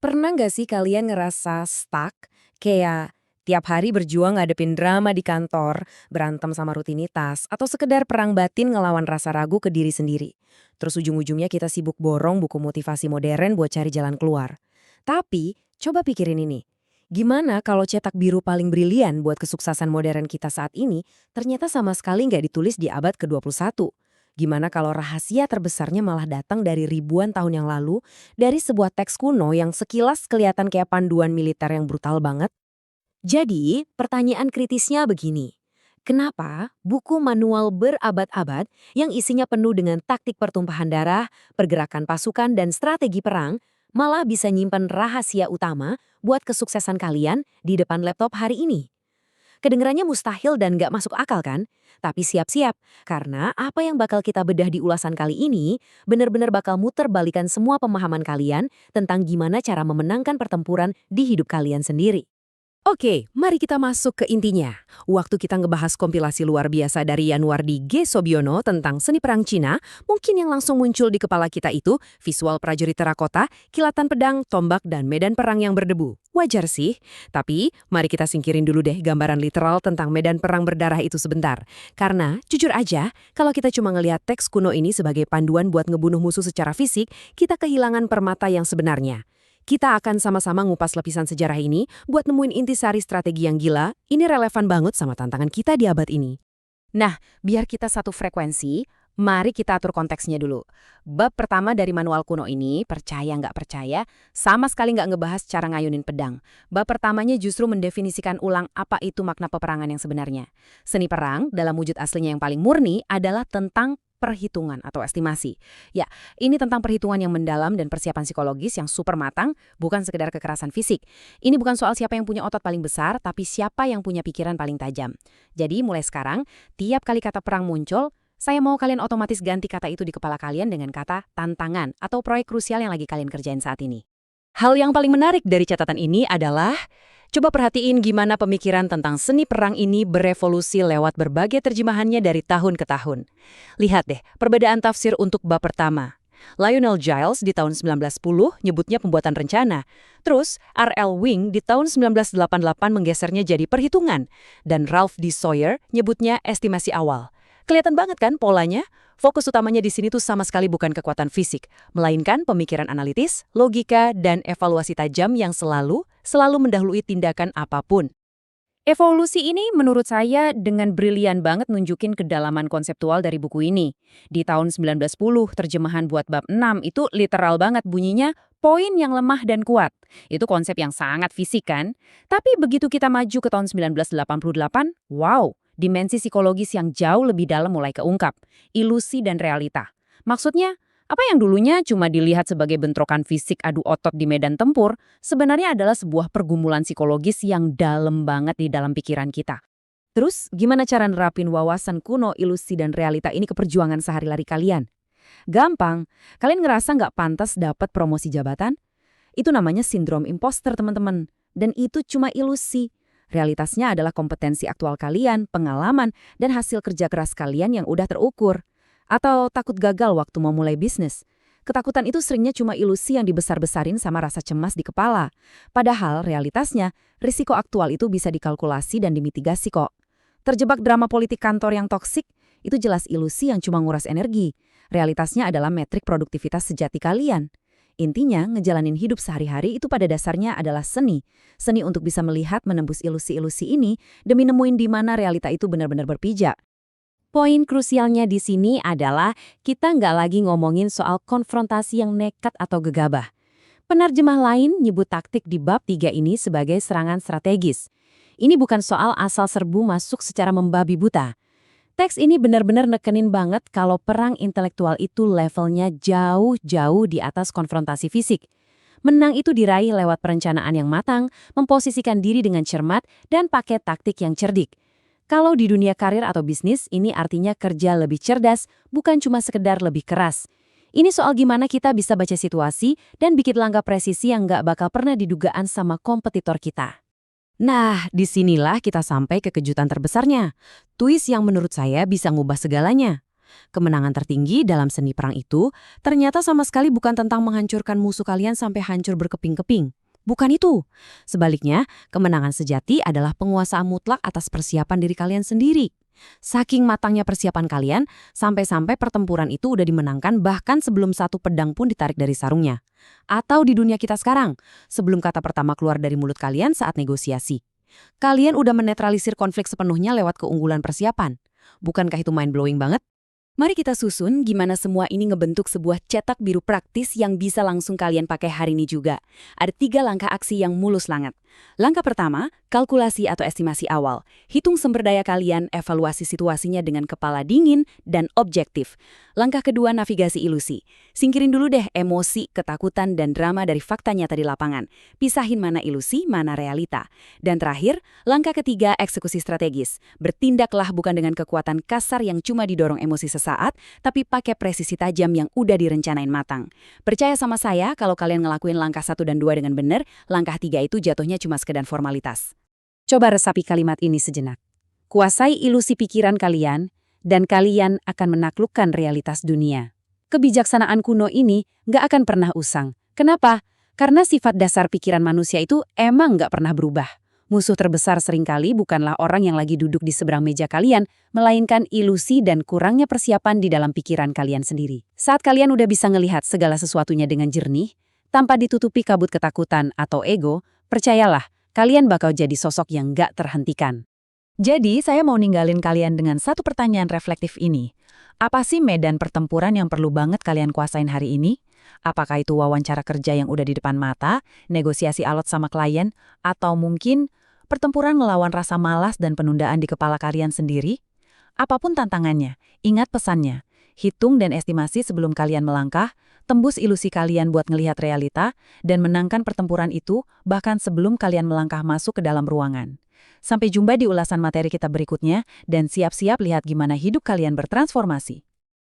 Pernah nggak sih kalian ngerasa stuck? Kayak tiap hari berjuang ngadepin drama di kantor, berantem sama rutinitas, atau sekedar perang batin ngelawan rasa ragu ke diri sendiri. Terus ujung-ujungnya kita sibuk borong buku motivasi modern buat cari jalan keluar. Tapi, coba pikirin ini. Gimana kalau cetak biru paling brilian buat kesuksesan modern kita saat ini ternyata sama sekali nggak ditulis di abad ke-21? Gimana kalau rahasia terbesarnya malah datang dari ribuan tahun yang lalu, dari sebuah teks kuno yang sekilas kelihatan kayak panduan militer yang brutal banget? Jadi, pertanyaan kritisnya begini. Kenapa buku manual berabad-abad yang isinya penuh dengan taktik pertumpahan darah, pergerakan pasukan, dan strategi perang malah bisa nyimpen rahasia utama buat kesuksesan kalian di depan laptop hari ini? Kedengarannya mustahil dan nggak masuk akal kan? Tapi siap-siap, karena apa yang bakal kita bedah di ulasan kali ini benar-benar bakal muter balikan semua pemahaman kalian tentang gimana cara memenangkan pertempuran di hidup kalian sendiri. Oke, mari kita masuk ke intinya. Waktu kita ngebahas kompilasi luar biasa dari Yanuardi G. Sobiono tentang seni perang Cina, mungkin yang langsung muncul di kepala kita itu visual prajurit terakota, kilatan pedang, tombak, dan medan perang yang berdebu. Wajar sih, tapi mari kita singkirin dulu deh gambaran literal tentang medan perang berdarah itu sebentar. Karena, jujur aja, kalau kita cuma ngelihat teks kuno ini sebagai panduan buat ngebunuh musuh secara fisik, kita kehilangan permata yang sebenarnya. Kita akan sama-sama ngupas lapisan sejarah ini buat nemuin intisari strategi yang gila, ini relevan banget sama tantangan kita di abad ini. Nah, biar kita satu frekuensi, mari kita atur konteksnya dulu. Bab pertama dari manual kuno ini, percaya nggak percaya, sama sekali nggak ngebahas cara ngayunin pedang. Bab pertamanya justru mendefinisikan ulang apa itu makna peperangan yang sebenarnya. Seni perang, dalam wujud aslinya yang paling murni, adalah tentang perhitungan atau estimasi. Ya, ini tentang perhitungan yang mendalam dan persiapan psikologis yang super matang, bukan sekedar kekerasan fisik. Ini bukan soal siapa yang punya otot paling besar, tapi siapa yang punya pikiran paling tajam. Jadi mulai sekarang, tiap kali kata perang muncul, saya mau kalian otomatis ganti kata itu di kepala kalian dengan kata tantangan atau proyek krusial yang lagi kalian kerjain saat ini. Hal yang paling menarik dari catatan ini adalah coba perhatiin gimana pemikiran tentang seni perang ini berevolusi lewat berbagai terjemahannya dari tahun ke tahun. Lihat deh, perbedaan tafsir untuk bab pertama. Lionel Giles di tahun 1910 nyebutnya pembuatan rencana. Terus, R.L. Wing di tahun 1988 menggesernya jadi perhitungan. Dan Ralph D. Sawyer nyebutnya estimasi awal. Kelihatan banget kan polanya? Fokus utamanya di sini tuh sama sekali bukan kekuatan fisik, melainkan pemikiran analitis, logika, dan evaluasi tajam yang selalu mendahului tindakan apapun. Evolusi ini menurut saya dengan brilian banget nunjukin kedalaman konseptual dari buku ini. Di tahun 1910, terjemahan buat bab 6 itu literal banget bunyinya poin yang lemah dan kuat. Itu konsep yang sangat fisik kan? Tapi begitu kita maju ke tahun 1988, wow, dimensi psikologis yang jauh lebih dalam mulai keungkap. Ilusi dan realita. Maksudnya, apa yang dulunya cuma dilihat sebagai bentrokan fisik adu otot di medan tempur, sebenarnya adalah sebuah pergumulan psikologis yang dalam banget di dalam pikiran kita. Terus, gimana cara nerapin wawasan kuno, ilusi, dan realita ini ke perjuangan sehari-hari kalian? Gampang, kalian ngerasa nggak pantas dapat promosi jabatan? Itu namanya sindrom imposter, teman-teman. Dan itu cuma ilusi. Realitasnya adalah kompetensi aktual kalian, pengalaman, dan hasil kerja keras kalian yang udah terukur. Atau takut gagal waktu mau mulai bisnis. Ketakutan itu seringnya cuma ilusi yang dibesar-besarin sama rasa cemas di kepala. Padahal realitasnya, risiko aktual itu bisa dikalkulasi dan dimitigasi kok. Terjebak drama politik kantor yang toksik, itu jelas ilusi yang cuma nguras energi. Realitasnya adalah metrik produktivitas sejati kalian. Intinya, ngejalanin hidup sehari-hari itu pada dasarnya adalah seni. Seni untuk bisa melihat menembus ilusi-ilusi ini demi nemuin di mana realita itu benar-benar berpijak. Poin krusialnya di sini adalah kita nggak lagi ngomongin soal konfrontasi yang nekat atau gegabah. Penerjemah lain nyebut taktik di bab 3 ini sebagai serangan strategis. Ini bukan soal asal serbu masuk secara membabi buta. Teks ini benar-benar nekenin banget kalau perang intelektual itu levelnya jauh-jauh di atas konfrontasi fisik. Menang itu diraih lewat perencanaan yang matang, memposisikan diri dengan cermat, dan pakai taktik yang cerdik. Kalau di dunia karir atau bisnis, ini artinya kerja lebih cerdas, bukan cuma sekedar lebih keras. Ini soal gimana kita bisa baca situasi dan bikin langkah presisi yang nggak bakal pernah didugaan sama kompetitor kita. Nah, disinilah kita sampai ke kejutan terbesarnya. Twist yang menurut saya bisa ngubah segalanya. Kemenangan tertinggi dalam seni perang itu ternyata sama sekali bukan tentang menghancurkan musuh kalian sampai hancur berkeping-keping. Bukan itu. Sebaliknya, kemenangan sejati adalah penguasaan mutlak atas persiapan diri kalian sendiri. Saking matangnya persiapan kalian, sampai-sampai pertempuran itu udah dimenangkan bahkan sebelum satu pedang pun ditarik dari sarungnya. Atau di dunia kita sekarang, sebelum kata pertama keluar dari mulut kalian saat negosiasi. Kalian udah menetralisir konflik sepenuhnya lewat keunggulan persiapan. Bukankah itu mind-blowing banget? Mari kita susun gimana semua ini ngebentuk sebuah cetak biru praktis yang bisa langsung kalian pakai hari ini juga. Ada 3 langkah aksi yang mulus langat. Langkah pertama, kalkulasi atau estimasi awal. Hitung sumber daya kalian, evaluasi situasinya dengan kepala dingin dan objektif. Langkah kedua, navigasi ilusi. Singkirin dulu deh emosi, ketakutan, dan drama dari fakta nyata di lapangan. Pisahin mana ilusi, mana realita. Dan terakhir, langkah ketiga, eksekusi strategis. Bertindaklah bukan dengan kekuatan kasar yang cuma didorong emosi sesaat, tapi pakai presisi tajam yang udah direncanain matang. Percaya sama saya, kalau kalian ngelakuin langkah 1 dan 2 dengan benar, langkah 3 itu jatuhnya cuma sekedar formalitas. Coba resapi kalimat ini sejenak. Kuasai ilusi pikiran kalian, dan kalian akan menaklukkan realitas dunia. Kebijaksanaan kuno ini nggak akan pernah usang. Kenapa? Karena sifat dasar pikiran manusia itu emang nggak pernah berubah. Musuh terbesar seringkali bukanlah orang yang lagi duduk di seberang meja kalian, melainkan ilusi dan kurangnya persiapan di dalam pikiran kalian sendiri. Saat kalian udah bisa ngelihat segala sesuatunya dengan jernih, tanpa ditutupi kabut ketakutan atau ego, percayalah, kalian bakal jadi sosok yang nggak terhentikan. Jadi, saya mau ninggalin kalian dengan satu pertanyaan reflektif ini. Apa sih medan pertempuran yang perlu banget kalian kuasain hari ini? Apakah itu wawancara kerja yang udah di depan mata, negosiasi alot sama klien, atau mungkin pertempuran melawan rasa malas dan penundaan di kepala kalian sendiri? Apapun tantangannya, ingat pesannya. Hitung dan estimasi sebelum kalian melangkah, tembus ilusi kalian buat ngelihat realita, dan menangkan pertempuran itu bahkan sebelum kalian melangkah masuk ke dalam ruangan. Sampai jumpa di ulasan materi kita berikutnya, dan siap-siap lihat gimana hidup kalian bertransformasi.